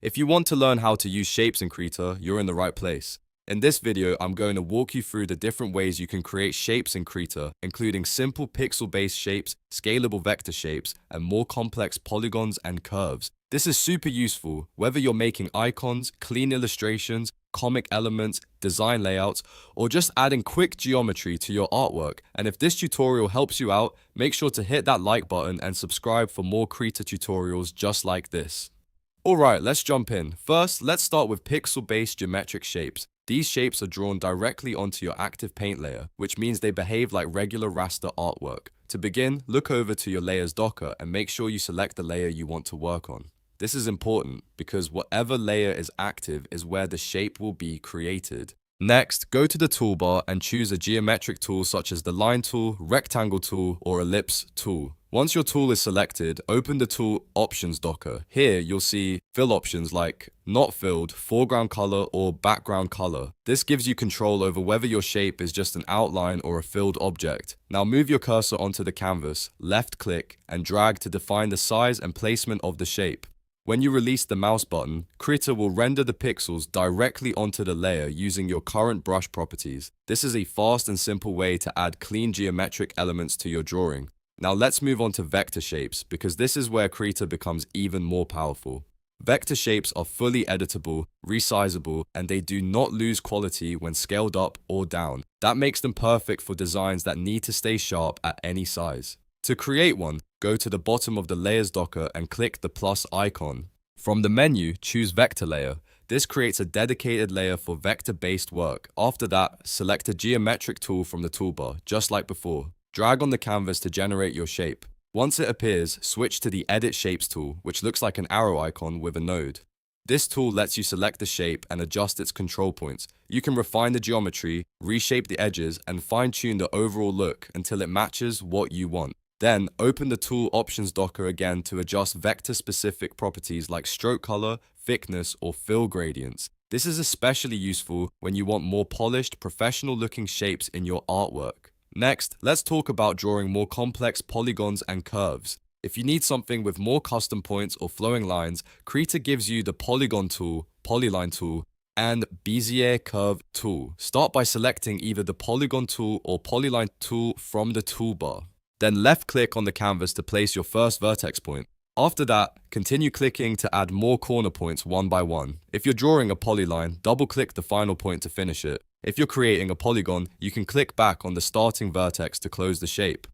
If you want to learn how to use shapes in Krita, you're in the right place. In this video, I'm going to walk you through the different ways you can create shapes in Krita, including simple pixel-based shapes, scalable vector shapes, and more complex polygons and curves. This is super useful, whether you're making icons, clean illustrations, comic elements, design layouts, or just adding quick geometry to your artwork. And if this tutorial helps you out, make sure to hit that like button and subscribe for more Krita tutorials just like this. Alright, let's jump in. First, let's start with pixel-based geometric shapes. These shapes are drawn directly onto your active paint layer, which means they behave like regular raster artwork. To begin, look over to your layers docker and make sure you select the layer you want to work on. This is important because whatever layer is active is where the shape will be created. Next, go to the toolbar and choose a geometric tool such as the line tool, rectangle tool, or ellipse tool. Once your tool is selected, open the tool options docker. Here, you'll see fill options like not filled, foreground color, or background color. This gives you control over whether your shape is just an outline or a filled object. Now move your cursor onto the canvas, left click, and drag to define the size and placement of the shape. When you release the mouse button, Krita will render the pixels directly onto the layer using your current brush properties. This is a fast and simple way to add clean geometric elements to your drawing. Now let's move on to vector shapes, because this is where Krita becomes even more powerful. Vector shapes are fully editable, resizable, and they do not lose quality when scaled up or down. That makes them perfect for designs that need to stay sharp at any size. To create one, go to the bottom of the layers docker and click the plus icon. From the menu, choose vector layer. This creates a dedicated layer for vector-based work. After that, select a geometric tool from the toolbar, just like before. Drag on the canvas to generate your shape. Once it appears, switch to the Edit Shapes tool, which looks like an arrow icon with a node. This tool lets you select the shape and adjust its control points. You can refine the geometry, reshape the edges, and fine-tune the overall look until it matches what you want. Then, open the tool options docker again to adjust vector-specific properties like stroke color, thickness, or fill gradients. This is especially useful when you want more polished, professional-looking shapes in your artwork. Next, let's talk about drawing more complex polygons and curves. If you need something with more custom points or flowing lines, Krita gives you the Polygon tool, Polyline tool, and Bezier curve tool. Start by selecting either the Polygon tool or Polyline tool from the toolbar. Then left-click on the canvas to place your first vertex point. After that, continue clicking to add more corner points one by one. If you're drawing a polyline, double-click the final point to finish it. If you're creating a polygon, you can click back on the starting vertex to close the shape.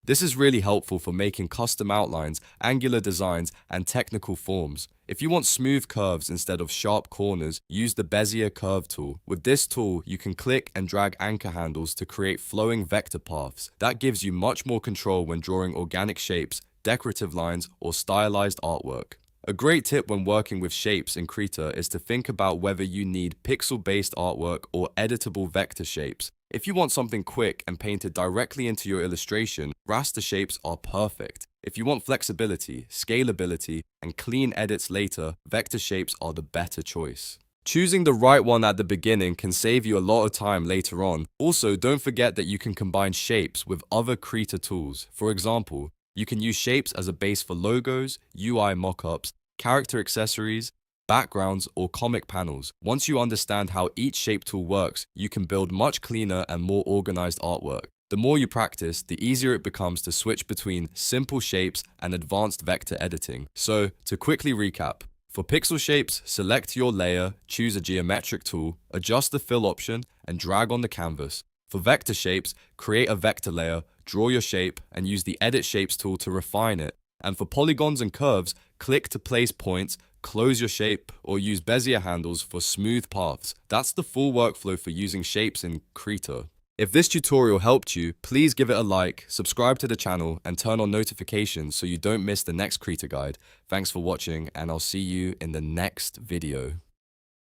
This is really helpful for making custom outlines, angular designs, and technical forms. If you want smooth curves instead of sharp corners, use the Bezier curve tool. With this tool, you can click and drag anchor handles to create flowing vector paths. That gives you much more control when drawing organic shapes, decorative lines, or stylized artwork. A great tip when working with shapes in Krita is to think about whether you need pixel-based artwork or editable vector shapes. If you want something quick and painted directly into your illustration, raster shapes are perfect. If you want flexibility, scalability, and clean edits later, vector shapes are the better choice. Choosing the right one at the beginning can save you a lot of time later on. Also, don't forget that you can combine shapes with other Krita tools. For example, you can use shapes as a base for logos, UI mockups, character accessories, backgrounds, or comic panels. Once you understand how each shape tool works, you can build much cleaner and more organized artwork. The more you practice, the easier it becomes to switch between simple shapes and advanced vector editing. So, to quickly recap, for pixel shapes, select your layer, choose a geometric tool, adjust the fill option, and drag on the canvas. For vector shapes, create a vector layer, draw your shape, and use the Edit Shapes tool to refine it. And for polygons and curves, click to place points, close your shape, or use Bezier handles for smooth paths. That's the full workflow for using shapes in Krita. If this tutorial helped you, please give it a like, subscribe to the channel, and turn on notifications so you don't miss the next Krita guide. Thanks for watching, and I'll see you in the next video.